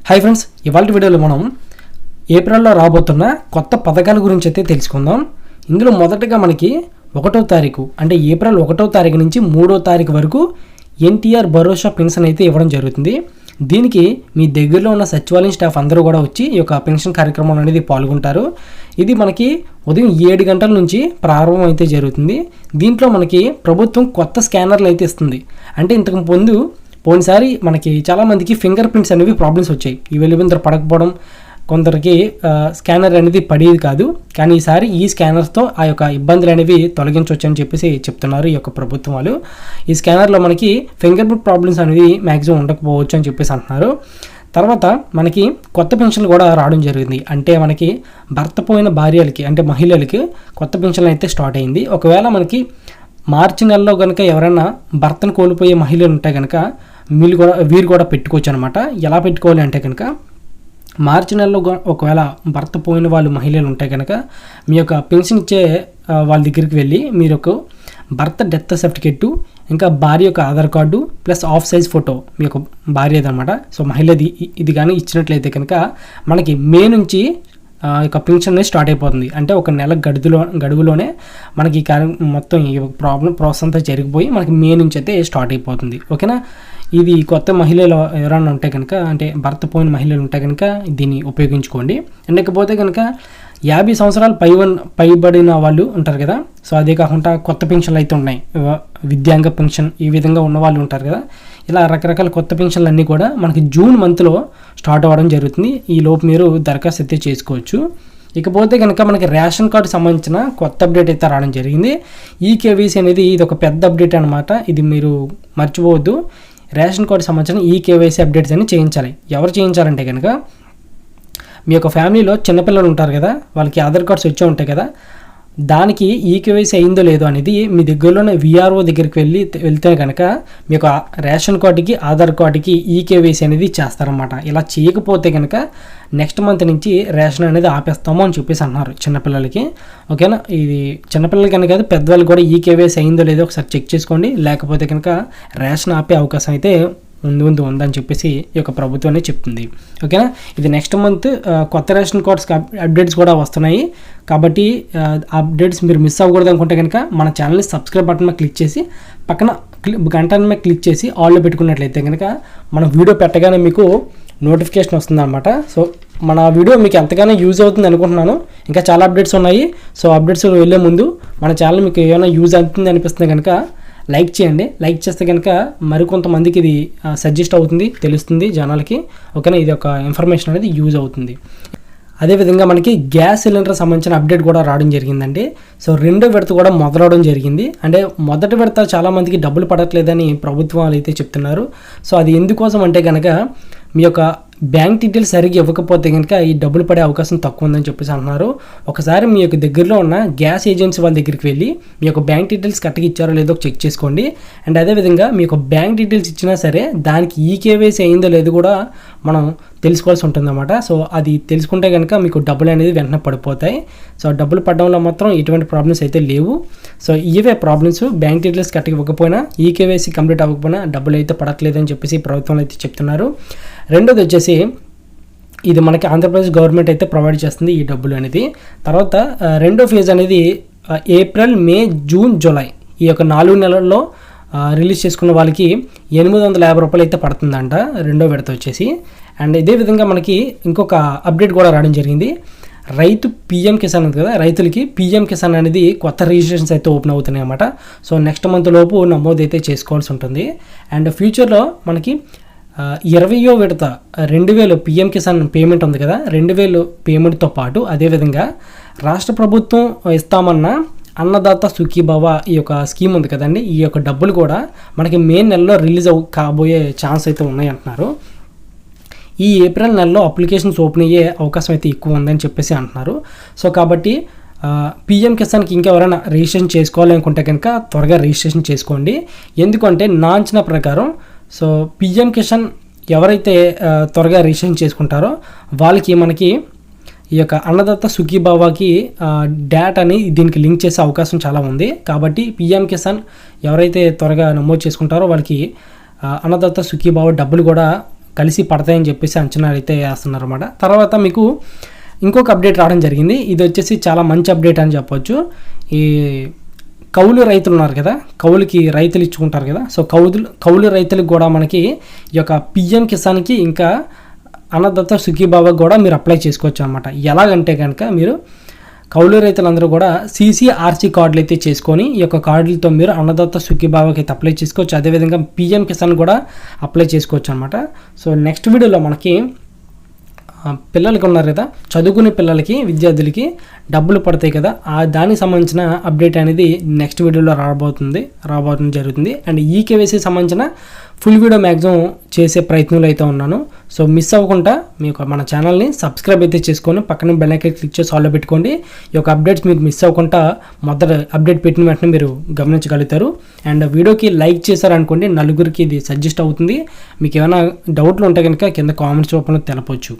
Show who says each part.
Speaker 1: Hi friends, ఇవాళ వీడియోలో మనం ఏప్రిల్లో రాబోతున్న కొత్త పథకాల గురించి అయితే తెలుసుకుందాం. ఇందులో మొదటగా మనకి 1వ తారీఖు అంటే ఏప్రిల్ 1వ తారీఖు నుంచి 3వ తారీఖు వరకు ఎన్టీఆర్ భరోసా పెన్షన్ అయితే ఇవ్వడం జరుగుతుంది. దీనికి మీ దగ్గరలో ఉన్న సచివాలయం స్టాఫ్ అందరూ కూడా వచ్చి ఈ యొక్క పెన్షన్ కార్యక్రమం అనేది పాల్గొంటారు. ఇది మనకి ఉదయం 7 గంటల నుంచి ప్రారంభం అయితే జరుగుతుంది. దీంట్లో మనకి ప్రభుత్వం కొత్త స్కానర్లు అయితే ఇస్తుంది. అంటే ఇంతకు ముందు పోయినసారి మనకి చాలామందికి ఫింగర్ ప్రింట్స్ అనేవి ప్రాబ్లమ్స్ వచ్చాయి. ఈ వెలుగుందర పడకపోవడం, కొందరికి స్కానర్ అనేది పడేది కాదు. కానీ ఈసారి ఈ స్కానర్స్తో ఆ యొక్క ఇబ్బందులు అనేవి తొలగించవచ్చు అని చెప్పేసి చెప్తున్నారు ఈ యొక్క ప్రభుత్వం వాళ్ళు. ఈ స్కానర్లో మనకి ఫింగర్ ప్రింట్ ప్రాబ్లమ్స్ అనేవి మ్యాక్సిమం ఉండకపోవచ్చు అని చెప్పేసి అంటున్నారు. తర్వాత మనకి కొత్త పెన్షన్లు కూడా రావడం జరిగింది. అంటే మనకి భర్త పోయిన భార్యలకి అంటే మహిళలకి కొత్త పెన్షన్లు అయితే స్టార్ట్ అయింది. ఒకవేళ మనకి మార్చి నెలలో కనుక ఎవరైనా భర్తను కోల్పోయే మహిళలు ఉంటే కనుక వీరు కూడా పెట్టుకోవచ్చు అనమాట. ఎలా పెట్టుకోవాలి అంటే కనుక మార్చి నెలలో ఒకవేళ భర్త పోయిన వాళ్ళు మహిళలు ఉంటే కనుక మీ యొక్క పెన్షన్ ఇచ్చే వాళ్ళ దగ్గరికి వెళ్ళి మీరు ఒక భర్త డెత్ సర్టిఫికెట్, ఇంకా భార్య యొక్క ఆధార్ కార్డు ప్లస్ ఆఫ్ సైజ్ ఫోటో మీ యొక్క భార్యది అనమాట. సో మహిళది ఇది కానీ ఇచ్చినట్లయితే కనుక మనకి మే నుంచి యొక్క పెన్షన్ అనేది స్టార్ట్ అయిపోతుంది. అంటే ఒక నెల గడువులోనే మనకి ఈ మొత్తం ఈ ప్రాసెస్ అంతా జరిగిపోయి మనకి మే నుంచి అయితే స్టార్ట్ అయిపోతుంది. ఓకేనా. ఇది కొత్త మహిళలు ఎవరైనా ఉంటే కనుక అంటే భర్త పోయిన మహిళలు ఉంటే కనుక దీన్ని ఉపయోగించుకోండి. లేకపోతే కనుక 50 సంవత్సరాలు పైబడిన వాళ్ళు ఉంటారు కదా. సో అదే కాకుండా కొత్త పెన్షన్లు అయితే ఉన్నాయి, విద్యాంగ పెన్షన్, ఈ విధంగా ఉన్న వాళ్ళు ఉంటారు కదా. ఇలా రకరకాల కొత్త పెన్షన్లు అన్నీ కూడా మనకి జూన్ మంత్లో స్టార్ట్ అవ్వడం జరుగుతుంది. ఈ లోపు మీరు దరఖాస్తు అయితే చేసుకోవచ్చు. ఇకపోతే కనుక మనకి రేషన్ కార్డు సంబంధించిన కొత్త అప్డేట్ అయితే రావడం జరిగింది. ఈ కేవైసీ అనేది ఇది ఒక పెద్ద అప్డేట్ అనమాట. ఇది మీరు మర్చిపోవద్దు. రేషన్ కార్డు సంబంధించిన ఈ కేవైసీ అప్డేట్స్ అని చేయించాలి. ఎవరు చేయించాలంటే కనుక మీ యొక్క ఫ్యామిలీలో చిన్నపిల్లలు ఉంటారు కదా, వాళ్ళకి ఆధార్ కార్డ్స్ వచ్చే ఉంటాయి కదా, దానికి ఈ కేవైసీ అయిందో లేదో అనేది మీ దగ్గరలోనే విఆర్ఓ దగ్గరికి వెళ్తే కనుక మీ యొక్క రేషన్ కార్డుకి ఆధార్ కార్డుకి ఈ కేవైసీ అనేది చేస్తారన్నమాట. ఇలా చేయకపోతే కనుక నెక్స్ట్ మంత్ నుంచి రేషన్ అనేది ఆపేస్తాము అని చెప్పేసి అన్నారు చిన్నపిల్లలకి. ఓకేనా. ఇది చిన్నపిల్లలకి అని కాదు, పెద్దవాళ్ళు కూడా ఈ కేవైసీ అయిందో లేదో ఒకసారి చెక్ చేసుకోండి. లేకపోతే కనుక రేషన్ ఆపే అవకాశం అయితే ముందు ఉందని చెప్పేసి ఈ యొక్క ప్రభుత్వాన్ని చెప్తుంది. ఓకేనా. ఇది నెక్స్ట్ మంత్ కొత్త రేషన్ కార్డ్స్ అప్డేట్స్ కూడా వస్తున్నాయి. కాబట్టి అప్డేట్స్ మీరు మిస్ అవ్వకూడదు అనుకుంటే కనుక మన ఛానల్ని సబ్స్క్రైబ్ బటన్ మీద క్లిక్ చేసి పక్కన గంట మీద క్లిక్ చేసి ఆల్లో పెట్టుకున్నట్లయితే కనుక మన వీడియో పెట్టగానే మీకు నోటిఫికేషన్ వస్తుందన్నమాట. సో మన వీడియో మీకు ఎంతగానో యూజ్ అవుతుంది అనుకుంటున్నాను. ఇంకా చాలా అప్డేట్స్ ఉన్నాయి. సో అప్డేట్స్ వెళ్ళే ముందు మన ఛానల్ మీకు ఏమైనా యూజ్ అవుతుంది అనిపిస్తుంది కనుక లైక్ చేయండి. లైక్ చేస్తే కనుక మరికొంతమందికి ఇది సజెస్ట్ అవుతుంది, తెలుస్తుంది జనాలకి. ఓకేనా. ఇది ఒక ఇన్ఫర్మేషన్ అనేది యూజ్ అవుతుంది. అదేవిధంగా మనకి గ్యాస్ సిలిండర్ సంబంధించిన అప్డేట్ కూడా రావడం జరిగిందండి. సో 2వ విడత కూడా మొదలవడం జరిగింది. అంటే మొదటి విడత చాలామందికి డబ్బులు పడట్లేదని ప్రభుత్వాలు అయితే చెప్తున్నారు. సో అది ఎందుకోసం అంటే కనుక మీ యొక్క బ్యాంక్ డీటెయిల్స్ సరిగ్గా ఇవ్వకపోతే కనుక ఈ డబ్బులు పడే అవకాశం తక్కువ ఉందని చెప్పేసి అంటున్నారు. ఒకసారి మీ యొక్క దగ్గరలో ఉన్న గ్యాస్ ఏజెన్సీ వాళ్ళ దగ్గరికి వెళ్ళి మీ యొక్క బ్యాంక్ డీటెయిల్స్ కరెక్ట్గా ఇచ్చారో లేదో చెక్ చేసుకోండి. అండ్ అదేవిధంగా మీ యొక్క బ్యాంక్ డీటెయిల్స్ ఇచ్చినా సరే దానికి ఈ కేవైసీ అయిందో లేదో కూడా మనం తెలుసుకోవాల్సి ఉంటుందన్నమాట. సో అది తెలుసుకుంటే కనుక మీకు డబ్బులు అనేది వెంటనే పడిపోతాయి. సో డబ్బులు పడడంలో మాత్రం ఎటువంటి ప్రాబ్లమ్స్ అయితే లేవు. సో ఇవే ప్రాబ్లమ్స్, బ్యాంక్ డీటెయిల్స్ కరెక్ట్గా ఇవ్వకపోయినా, ఈ కేవైసీ కంప్లీట్ అవ్వకపోయినా డబ్బులు అయితే పడట్లేదని చెప్పేసి ప్రభుత్వం అయితే చెప్తున్నారు. రెండోది వచ్చేసి ఇది మనకి ఆంధ్రప్రదేశ్ గవర్నమెంట్ అయితే ప్రొవైడ్ చేస్తుంది ఈ డబ్బులు అనేది. తర్వాత 2వ ఫేజ్ అనేది ఏప్రిల్, మే, జూన్, జూలై ఈ యొక్క 4 నెలల్లో రిలీజ్ చేసుకున్న వాళ్ళకి 850 రూపాయలు అయితే పడుతుందంట 2వ విడత వచ్చేసి. అండ్ ఇదే విధంగా మనకి ఇంకొక అప్డేట్ కూడా రావడం జరిగింది. రైతు పీఎం కిసాన్ ఉంది కదా, రైతులకి పీఎం కిసాన్ అనేది కొత్త రిజిస్ట్రేషన్స్ అయితే ఓపెన్ అవుతున్నాయి అన్నమాట. సో నెక్స్ట్ మంత్ లోపు నమోదు అయితే చేసుకోవాల్సి ఉంటుంది. అండ్ ఫ్యూచర్లో మనకి 20వ విడత 2000 పీఎం కిసాన్ పేమెంట్ ఉంది కదా, 2000 పేమెంట్తో పాటు అదేవిధంగా రాష్ట్ర ప్రభుత్వం ఇస్తామన్న అన్నదాత సుఖీభవ ఈ యొక్క స్కీమ్ ఉంది కదండి, ఈ యొక్క డబ్బులు కూడా మనకి మే నెలలో రిలీజ్ కాబోయే ఛాన్స్ అయితే ఉన్నాయి అంటున్నారు. ఈ ఏప్రిల్ నెలలో అప్లికేషన్స్ ఓపెన్ అయ్యే అవకాశం అయితే ఎక్కువ ఉందని చెప్పేసి అంటున్నారు. సో కాబట్టి పీఎం కిసాన్కి ఇంకెవరైనా రిజిస్ట్రేషన్ చేసుకోవాలనుకుంటే కనుక త్వరగా రిజిస్ట్రేషన్ చేసుకోండి. ఎందుకంటే నా అంచనా ప్రకారం సో పీఎం కిసాన్ ఎవరైతే త్వరగా రిజిస్ట్రేషన్ చేసుకుంటారో వాళ్ళకి మనకి ఈ యొక్క అన్నదాత సుఖీభావాకి డాట్ అని దీనికి లింక్ చేసే అవకాశం చాలా ఉంది. కాబట్టి పీఎం కిసాన్ ఎవరైతే త్వరగా నమోదు చేసుకుంటారో వాళ్ళకి అన్నదాత సుఖీభావ డబ్బులు కూడా కలిసి పడతాయని చెప్పేసి అంచనాలు అయితే వేస్తున్నారు అన్నమాట. తర్వాత మీకు ఇంకొక అప్డేట్ రావడం జరిగింది. ఇది వచ్చేసి చాలా మంచి అప్డేట్ అని చెప్పొచ్చు. ఈ కౌలు రైతులు ఉన్నారు కదా, కౌలుకి రైతులు ఇచ్చుకుంటారు కదా, సో కౌలు రైతులకు కూడా మనకి ఈ యొక్క పిఎం కిసాన్కి ఇంకా అన్నదాత సుఖీభావకు కూడా మీరు అప్లై చేసుకోవచ్చు అనమాట. ఎలాగంటే కనుక మీరు కౌలు రైతులందరూ కూడా CCRC కార్డులు అయితే చేసుకొని ఈ యొక్క కార్డులతో మీరు అన్నదాత సుఖీభావకి అయితే అప్లై చేసుకోవచ్చు. అదేవిధంగా పిఎం కిసాన్ కూడా అప్లై చేసుకోవచ్చు అనమాట. సో నెక్స్ట్ వీడియోలో మనకి పిల్లలకి ఉన్నారు కదా, చదువుకునే పిల్లలకి విద్యార్థులకి డబ్బులు పడతాయి కదా, దానికి సంబంధించిన అప్డేట్ అనేది నెక్స్ట్ వీడియోలో రాబోతుంది జరుగుతుంది. అండ్ ఈ కేవైసీ సంబంధించిన ఫుల్ వీడియో మ్యాక్సిమం చేసే ప్రయత్నంలో అయితే ఉన్నాను. సో మిస్ అవ్వకుండా మీకు మన ఛానల్ని సబ్స్క్రైబ్ అయితే చేసుకొని పక్కన బెల్ ఐకాన్ క్లిక్ చేసి ఆల్లో పెట్టుకోండి. ఈ యొక్క అప్డేట్స్ మీరు మిస్ అవ్వకుండా మొదట అప్డేట్ పెట్టిన వెంటనే మీరు గమనించగలుగుతారు. అండ్ వీడియోకి లైక్ చేశారనుకోండి, నలుగురికి ఇది సజెస్ట్ అవుతుంది. మీకు ఏమైనా డౌట్లు ఉంటే కనుక కింద కామెంట్స్ రూపంలో తెలపొచ్చు.